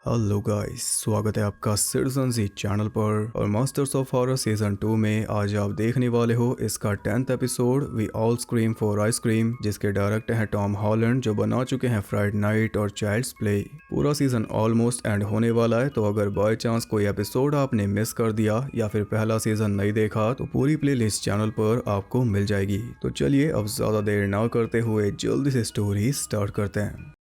Hello guys, स्वागत है आपका सिटीजन जी चैनल पर। और मास्टर्स ऑफ हॉरर सीजन 2 में आज आप देखने वाले हो इसका 10th episode we all scream for ice cream, जिसके डायरेक्टर हैं टॉम हॉलैंड, जो बना चुके हैं फ्राइडे नाइट और चाइल्ड्स प्ले। पूरा सीजन ऑलमोस्ट एंड होने वाला है, तो अगर बाय चांस कोई एपिसोड आपने मिस कर दिया या फिर पहला सीजन नहीं देखा तो पूरी प्ले लिस्ट चैनल पर आपको मिल जाएगी। तो चलिए अब ज्यादा देर ना करते हुए जल्दी से स्टोरी स्टार्ट करते हैं।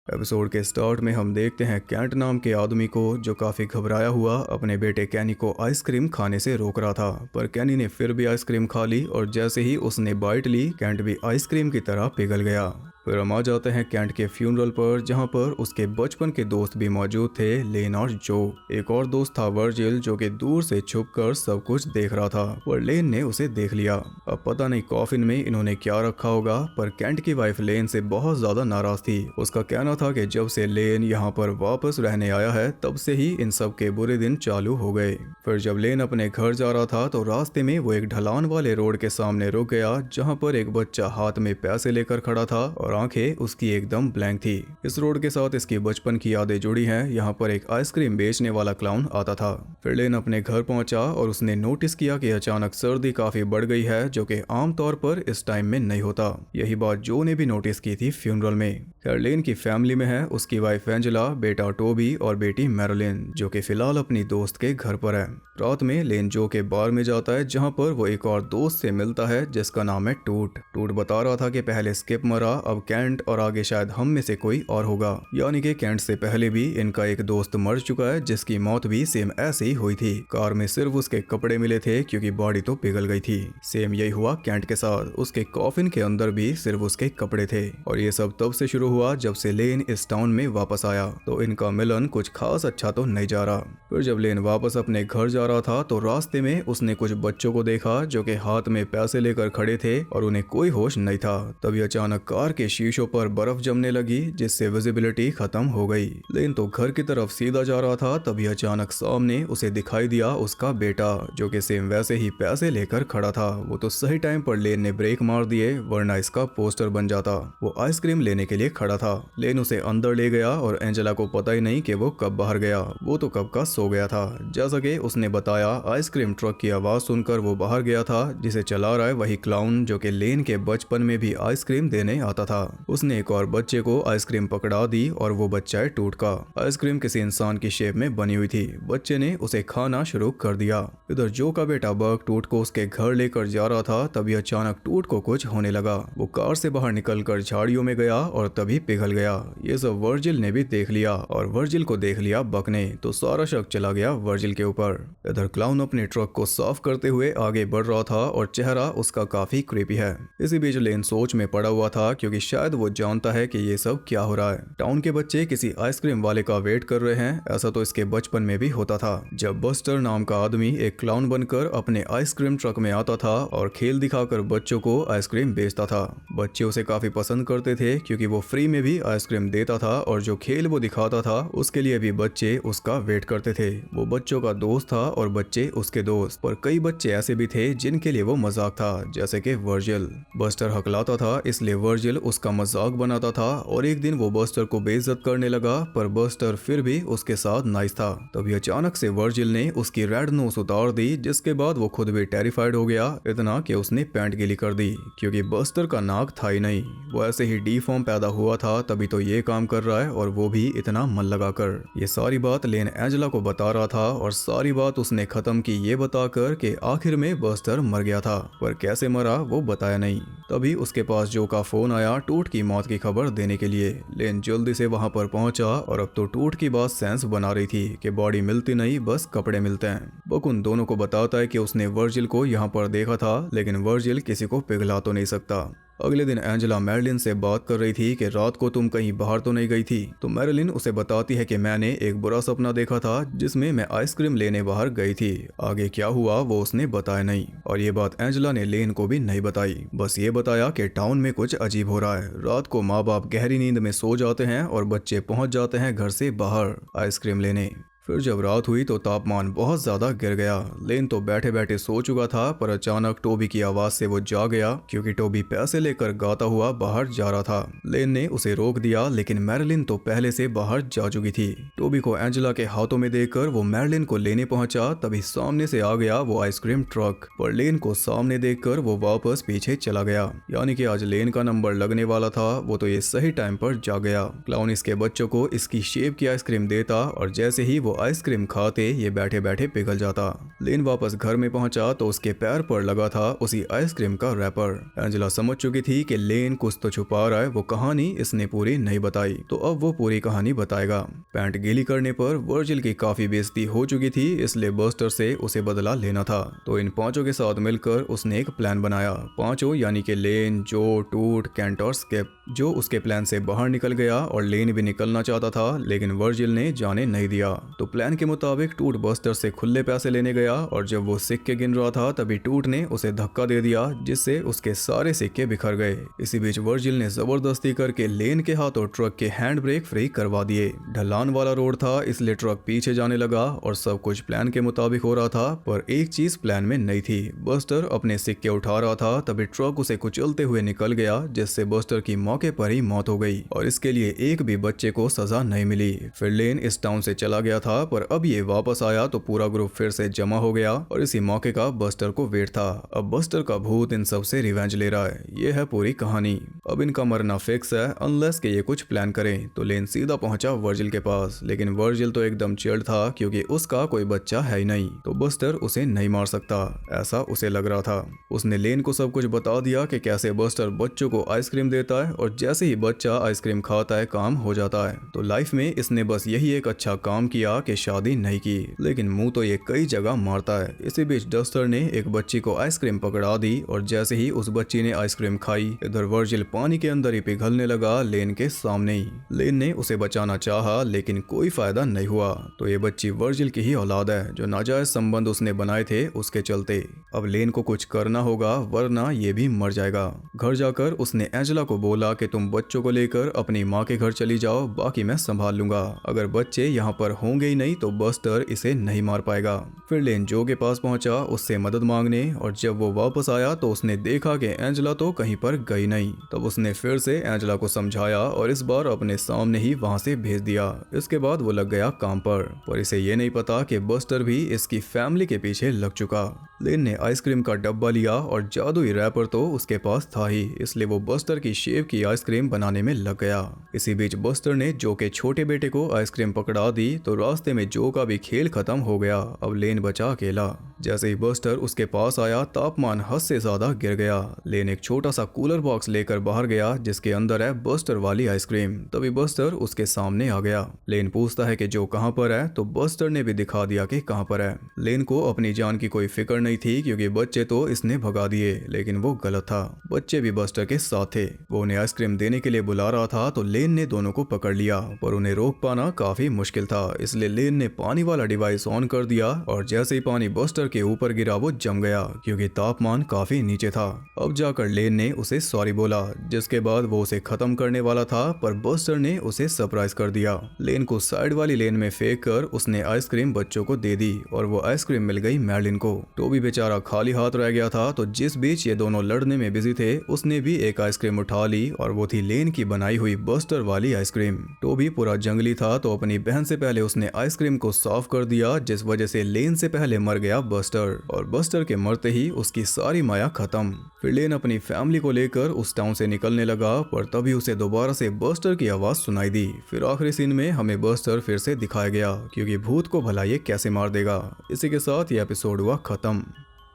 एपिसोड के स्टार्ट में हम देखते हैं कैंट नाम के आदमी को, जो काफी घबराया हुआ अपने बेटे कैनी को आइसक्रीम खाने से रोक रहा था। पर कैनी ने फिर भी आइसक्रीम खा ली और जैसे ही उसने बाइट ली, कैंट भी आइसक्रीम की तरह पिघल गया। फिर हम आ जाते हैं कैंट के फ्यूनरल पर, जहां पर उसके बचपन के दोस्त भी मौजूद थे, लेन और जो। एक और दोस्त था वर्जिल, जो कि दूर से छुपकर सब कुछ देख रहा था, पर लेन ने उसे देख लिया। अब पता नहीं कॉफिन में इन्होंने क्या रखा होगा, पर कैंट की वाइफ लेन से बहुत ज्यादा नाराज थी। उसका कहना था कि जब से लेन यहाँ पर वापस रहने आया है, तब से ही इन सब के बुरे दिन चालू हो गए। फिर जब लेन अपने घर जा रहा था तो रास्ते में वो एक ढलान वाले रोड के सामने रुक गया, जहाँ पर एक बच्चा हाथ में पैसे लेकर खड़ा था और आंखें उसकी एकदम ब्लैंक थी। इस रोड के साथ इसकी बचपन की यादें जुड़ी हैं। यहाँ पर एक आइसक्रीम बेचने वाला क्लाउन आता था। फिर लेन अपने घर पहुंचा और उसने नोटिस किया कि अचानक सर्दी काफी बढ़ गई है, जो कि आमतौर पर इस टाइम में नहीं होता। यही बात जो ने भी नोटिस की थी फ्यूनरल में। खैर लेन की फैमिली में है उसकी वाइफ एंजेला, बेटा टोबी और बेटी मैरोलिन, जो कि फिलहाल अपनी दोस्त के घर पर है। रात में लेन जो के बार में जाता है, जहाँ पर वो एक और दोस्त से मिलता है जिसका नाम है टूट। टूट बता रहा था कि पहले स्किप मरा, अब कैंट और आगे शायद हम में से कोई और होगा। यानी कि कैंट से पहले भी इनका एक दोस्त मर चुका है, जिसकी मौत भी सेम ऐसे ही हुई थी। कार में सिर्फ उसके कपड़े मिले थे, क्योंकि बॉडी तो पिघल गई थी। सेम यही हुआ कैंट के साथ, उसके कॉफिन के अंदर भी सिर्फ उसके कपड़े थे। और ये सब तब से शुरू हुआ जब से लेन इस टाउन में वापस आया, तो इनका मिलन कुछ खास अच्छा तो नहीं जा रहा। फिर जब लेन वापस अपने घर जा रहा था तो रास्ते में उसने कुछ बच्चों को देखा, जो कि हाथ में पैसे लेकर खड़े थे और उन्हें कोई होश नहीं था। तभी अचानक कार के शीशों पर बर्फ जमने लगी, जिससे विजिबिलिटी खत्म हो गई। लेन तो घर की तरफ सीधा जा रहा था, तभी अचानक सामने उसे दिखाई दिया उसका बेटा, जो कि सेम वैसे ही पैसे लेकर खड़ा था। वो तो सही टाइम पर लेन ने ब्रेक मार दिए, वरना इसका पोस्टर बन जाता। वो आइसक्रीम लेने के लिए खड़ा था। लेन उसे अंदर ले गया और एंजेला को पता ही नहीं कि वो कब बाहर गया। वो तो कब का सो गया था। जैसा कि उसने बताया, आइसक्रीम ट्रक की आवाज सुनकर वो बाहर गया था, जिसे चला रहा है वही क्लाउन, जो कि लेन के बचपन में भी आइसक्रीम देने आता था। उसने एक और बच्चे को आइसक्रीम पकड़ा दी और वो बच्चा है टूट का। आइसक्रीम किसी इंसान की शेप में बनी हुई थी। बच्चे ने उसे खाना शुरू कर दिया। इधर जो का बेटा बग टूट को उसके घर लेकर जा रहा था, तभी अचानक टूट को कुछ होने लगा। वो कार से बाहर निकलकर झाड़ियों में गया और तभी पिघल गया। ये सब वर्जिल ने भी देख लिया और वर्जिल को देख लिया बक ने, तो सारा शक चला गया वर्जिल के ऊपर। इधर क्लाउन अपने ट्रक को साफ करते हुए आगे बढ़ रहा था और चेहरा उसका काफी क्रीपी है। इसी बीच लेन सोच में पड़ा हुआ था, क्योंकि शायद वो जानता है कि ये सब क्या हो रहा है। टाउन के बच्चे किसी आइसक्रीम वाले का वेट कर रहे हैं। ऐसा तो इसके बचपन में भी होता था, जब बस्टर नाम का आदमी एक क्लाउन बनकर अपने आइसक्रीम ट्रक में आता था और खेल दिखाकर बच्चों को आइसक्रीम बेचता था। बच्चे उसे काफी पसंद करते थे, क्योंकि वो फ्री में भी आइसक्रीम देता था और जो खेल वो दिखाता था उसके लिए भी बच्चे उसका वेट करते थे। वो बच्चों का दोस्त था और बच्चे उसके दोस्त। पर कई बच्चे ऐसे भी थे जिनके लिए वो मजाक था, जैसे कि वर्जिल। बस्टर हकलाता था, इसलिए वर्जिल उसका मजाक बनाता था और एक दिन वो बस्टर को बेइज्जत करने लगा, पर बस्टर फिर भी उसके साथ नाइस था। तभी अचानक से वर्जिल ने उसकी रेड नोस उतार दी, जिसके बाद वो खुद भी टेरिफाइड हो गया, इतना कि उसने पैंट गीली कर दी, क्योंकि बस्टर का नाक था ही नहीं। वो ऐसे ही डीफॉर्म पैदा हुआ था, तभी तो ये काम कर रहा है, और वो भी इतना मन लगाकर। ये सारी बात लेन एंजेला को बता रहा था और सारी बात उसने खत्म की ये बताकर कि आखिर में बस्टर मर गया था, पर कैसे मरा वो बताया नहीं। तभी उसके पास जो का फोन आया टूट की मौत की खबर देने के लिए। लेन जल्दी से वहां पर पहुंचा और अब तो टूट की बात सेंस बना रही थी कि बॉडी मिलती नहीं, बस कपड़े मिलते हैं। बक उन दोनों को बताता है कि उसने वर्जिल को यहाँ पर देखा था, लेकिन वर्जिल किसी को पिघला तो नहीं सकता। अगले दिन एंजेला मैरिलिन से बात कर रही थी कि रात को तुम कहीं बाहर तो नहीं गई थी, तो मैरिलिन उसे बताती है कि मैंने एक बुरा सपना देखा था, जिसमें मैं आइसक्रीम लेने बाहर गई थी। आगे क्या हुआ वो उसने बताया नहीं, और ये बात एंजेला ने लेन को भी नहीं बताई। बस ये बताया कि टाउन में कुछ अजीब हो रहा है। रात को माँ बाप गहरी नींद में सो जाते हैं और बच्चे पहुंच जाते हैं घर से बाहर आइसक्रीम लेने। फिर जब रात हुई तो तापमान बहुत ज्यादा गिर गया। लेन तो बैठे बैठे सो चुका था, पर अचानक टोबी की आवाज से वो जाग गया क्योंकि टोबी पैसे लेकर गाता हुआ बाहर जा रहा था। लेन ने उसे रोक दिया, लेकिन मैरिलिन तो पहले से बाहर जा चुकी थी। टोबी को एंजेला के हाथों में देखकर वो मैरिलिन को लेने पहुंचा, तभी सामने से आ गया वो आइसक्रीम ट्रक। पर लेन को सामने देखकर वो वापस पीछे चला गया। यानी कि आज लेन का नंबर लगने वाला था, वो तो ये सही टाइम पर जा गया। क्लाउन इसके बच्चों को इसकी शेप की आइसक्रीम देता और जैसे ही वो आइसक्रीम खाते ये बैठे बैठे पिघल जाता। लेन वापस घर में पहुंचा तो उसके पैर पर लगा था उसी आइसक्रीम का रैपर। एंजेला समझ चुकी थी कि लेन कुछ तो छुपा रहा है, वो कहानी इसने पूरी नहीं बताई, तो अब वो पूरी कहानी बताएगा। पैंट गीली करने पर वर्जिल की काफी बेइज्जती हो चुकी थी, इसलिए बस्टर से उसे बदला लेना था। तो इन पांचों के साथ मिलकर उसने एक प्लान बनाया। पांचों यानी कि लेन, जो, टूट, कैंट और स्किप। जो उसके प्लान से बाहर निकल गया और लेन भी निकलना चाहता था, लेकिन वर्जिल ने जाने नहीं दिया। तो प्लान के मुताबिक टूट बस्टर से खुले पैसे लेने गया और जब वो सिक्के गिन रहा था तभी टूट ने उसे धक्का दे दिया, जिससे उसके सारे सिक्के बिखर गए। इसी बीच वर्जिल ने जबरदस्ती करके लेन के हाथों ट्रक के हैंड ब्रेक फ्री करवा दिए। ढलान वाला रोड था, इसलिए ट्रक पीछे जाने लगा और सब कुछ प्लान के मुताबिक हो रहा था। पर एक चीज प्लान में नहीं थी। बस्टर अपने सिक्के उठा रहा था, तभी ट्रक उसे कुचलते हुए निकल गया, जिससे बस्टर की मौके पर ही मौत हो गई और इसके लिए एक भी बच्चे को सजा नहीं मिली। फिर लेन इस टाउन से चला गया था, पर अब ये वापस आया तो पूरा ग्रुप फिर से जमा हो गया और इसी मौके का बस्टर को वेट था। अब बस्टर का भूत इन सब से रिवेंज ले रहा है। ये है पूरी कहानी। अब इनका मरना फिक्स है, अनलेस के ये कुछ प्लान करें। तो लेन सीधा पहुंचा वर्जिल के पास, लेकिन वर्जिल तो एकदम चिल्ड था क्योंकि उसका कोई बच्चा है ही नहीं, तो बस्टर उसे नहीं मार सकता, ऐसा उसे लग रहा था। उसने लेन को सब कुछ बता दिया कि कैसे बस्टर बच्चों को आइसक्रीम देता है और जैसे ही बच्चा आइसक्रीम खाता है काम हो जाता है। तो लाइफ में इसने बस यही एक अच्छा काम किया कि शादी नहीं की, लेकिन मुंह तो ये कई जगह मारता है। इसी बीच डस्टर ने एक बच्ची को आइसक्रीम पकड़ा दी और जैसे ही उस बच्ची ने आइसक्रीम खाई, इधर वर्जिल पानी के अंदर ही पिघलने लगा लेन के सामने ही। लेन ने उसे बचाना चाहा, लेकिन कोई फायदा नहीं हुआ। तो ये बच्ची वर्जिल की ही औलाद है, जो नाजायज संबंध उसने बनाए थे उसके चलते। अब लेन को कुछ करना होगा, वरना ये भी मर जाएगा। घर जाकर उसने एंजेला को बोला कि तुम बच्चों को लेकर अपनी माँ के घर चली जाओ, बाकी मैं संभाल लूंगा। अगर बच्चे यहाँ पर होंगे ही नहीं तो बस्टर इसे नहीं मार पाएगा। फिर लेन जो के पास पहुंचा उससे मदद मांगने, और जब वो वापस आया तो उसने देखा कि एंजेला तो कहीं पर गई नहीं। तब उसने फिर से एंजेला को समझाया और इस बार अपने सामने ही वहां से भेज दिया। इसके बाद वो लग गया काम पर इसे ये नहीं पता कि बस्टर भी इसकी फैमिली के पीछे लग चुका। लेन ने आइसक्रीम का डब्बा लिया और जादुई रैपर तो उसके पास था ही, इसलिए वो बस्टर की शेप की आइसक्रीम बनाने में लग गया। इसी बीच बस्टर ने जो के छोटे बेटे को आइसक्रीम पकड़ा दी, तो रास्ते में जो का भी खेल खत्म हो गया। अब लेन बचा अकेला। जैसे ही बस्टर उसके पास आया, तापमान हद से ज्यादा गिर गया। लेन एक छोटा सा कूलर बॉक्स लेकर बाहर गया, जिसके अंदर है बस्टर वाली आइसक्रीम। तभी बस्टर उसके सामने आ गया। लेन पूछता है कि जो कहाँ पर है, तो बस्टर ने भी दिखा दिया कि कहाँ पर है। लेन को अपनी जान की कोई फिक्र नहीं थी, क्योंकि बच्चे तो इसने भगा दिए, लेकिन वो गलत था। बच्चे भी बस्टर के साथ थे। वो उन्हें आइसक्रीम देने के लिए बुला रहा था, तो लेन ने दोनों को पकड़ लिया, पर उन्हें रोक पाना काफी मुश्किल था। इसलिए लेन ने पानी वाला डिवाइस ऑन कर दिया और जैसे ही पानी बस्टर के ऊपर गिरा वो जम गया, क्योंकि तापमान काफी नीचे था। अब जाकर लेन ने उसे सॉरी बोला, जिसके बाद वो उसे खत्म करने वाला था, पर बस्टर ने उसे सरप्राइज कर दिया। लेन को साइड वाली लेन में फेंक कर उसने आइसक्रीम बच्चों को दे दी और वो आइसक्रीम मिल गई मैरिलिन को। टोबी बेचारा खाली हाथ रह गया था, तो जिस बीच ये दोनों लड़ने में बिजी थे, उसने भी एक आइसक्रीम उठा ली और वो थी लेन की बनाई हुई बस्टर वाली आइसक्रीम। टोबी पूरा जंगली था, तो अपनी बहन से पहले उसने आइसक्रीम को साफ कर दिया, जिस वजह से लेन से पहले मर गया बस्टर, और बस्टर के मरते ही उसकी सारी माया खत्म। फिर लेन अपनी फैमिली को लेकर उस टाउन से निकलने लगा, पर तभी उसे दोबारा से बस्टर की आवाज सुनाई दी। फिर आखिरी सीन में हमें बस्टर फिर से दिखाया गया, क्योंकि भूत को भला ये कैसे मार देगा। इसी के साथ ये एपिसोड हुआ खत्म।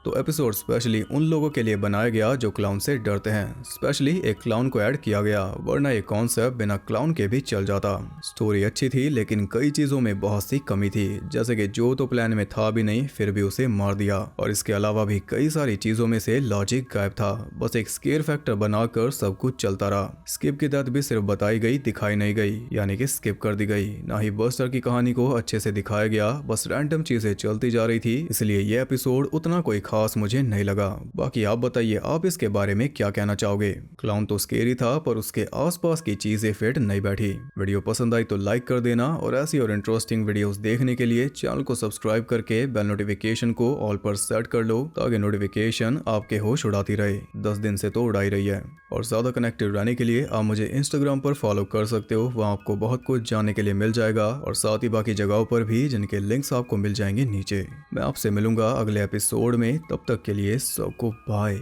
तो एपिसोड स्पेशली उन लोगों के लिए बनाया गया जो क्लाउन से डरते हैं। स्पेशली एक क्लाउन को ऐड किया गया, वरना ये कॉन्सेप्ट बिना क्लाउन के भी चल जाता। स्टोरी अच्छी थी, लेकिन कई चीजों में बहुत सी कमी थी, जैसे कि जो तो प्लान में था भी नहीं, फिर भी उसे मार दिया। और इसके अलावा भी कई सारी चीजों में से लॉजिक गायब था। बस एक स्केयर फैक्टर बनाकर सब कुछ चलता रहा। स्किप की डेथ भी सिर्फ बताई गई, दिखाई नहीं गई, यानी कि स्किप कर दी गई। ना ही बस्टर की कहानी को अच्छे से दिखाया गया, बस रैंडम चीजें चलती जा रही थी, इसलिए ये एपिसोड उतना कोई खास मुझे नहीं लगा। बाकी आप बताइए, आप इसके बारे में क्या कहना चाहोगे? क्लाउन तो स्केरी था पर उसके आसपास की चीजें फिट नहीं बैठी। वीडियो पसंद आई तो लाइक कर देना और ऐसी और इंटरेस्टिंग वीडियोस देखने के लिए चैनल को सब्सक्राइब करके बेल नोटिफिकेशन को ऑल पर सेट कर लो ताकि नोटिफिकेशन आपके होश उड़ाती रहे। 10 दिन से तो उड़ाई रही है। और ज्यादा कनेक्टेड रहने के लिए आप मुझे इंस्टाग्राम पर फॉलो कर सकते हो, वहाँ आपको बहुत कुछ जानने के लिए मिल जाएगा और साथ ही बाकी जगहों पर भी जिनके लिंक्स आपको मिल जाएंगे नीचे। मैं आपसे मिलूंगा अगले एपिसोड में, तब तक के लिए सबको बाय।